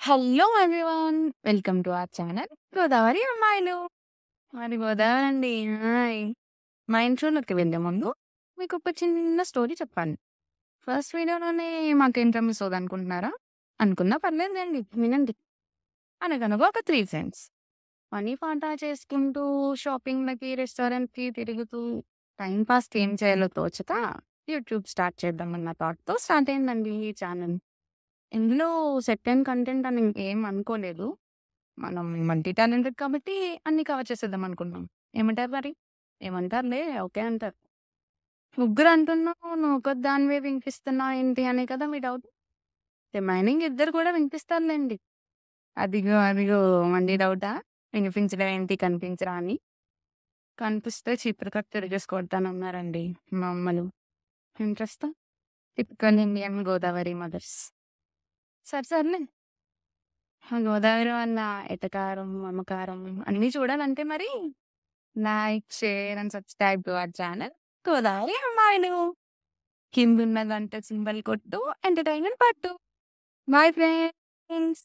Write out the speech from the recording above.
Hello everyone! Welcome to our channel 'Godavari అమ్మాయిలు'. మరి గోదావరి అండి. హాయ్! మా ఇంట్రోలోకి వెళ్ళే ముందు మీకొక చిన్న స్టోరీ చెప్పాలి. ఫస్ట్ వీడియోలోనే మాకేంట్రా మీ సోదనుకుంటున్నారా? అనుకున్నా పర్లేదులెండి వినండి. అనగనగా ఒక 3 ఫ్రెండ్స్. పని పాట చేసుకుంటూ, షాపింగ్‌లకి, రెస్టారెంట్‌కి తిరుగుతూ, టైమ్ పాస్‌కి ఏం చేయాలో తోచక యూట్యూబ్ స్టార్ట్ చేద్దామన్న థాట్‌తో స్టార్ట్ అయిందండి ఈ ఛానల్. ఇందులో సెట్ అండ్ కంటెంట్ అని ఏం అనుకోలేదు. మనం మల్టీ టాలెంటెడ్ కాబట్టి అన్నీ కవర్ చేసేద్దాం అనుకున్నాం. ఏమంటారు మరి? ఏమంటారులే ఓకే అంటారు. ముగ్గురు అంటున్నావు, నువ్వొక్కదానివే వినిపిస్తున్నావు ఏంటి అనే కదా మీ డౌట్. రిమైనింగ్ ఇద్దరు కూడా వినిపిస్తారులెండి. అదిగో అదిగో మళ్ళీ డౌటా? వినిపించడం ఏంటి కనిపించరా అని. కనిపిస్తే చీపురు కట్ట తిరిగేసి కొడతానన్నారండి మా అమ్మలు. Interest typical Indian Godavari mothers. సరే సర్లే. గోదావరి వల్ల ఎటకారం, మమకారం అన్నీ చూడాలంటే మరి like, share and subscribe to our channel 'Godavari అమ్మాయిలు'. కిందున్న గంట సింబల్ కొట్టు ఎంటర్‌టైన్‌మెంట్ పట్టు. Bye friends.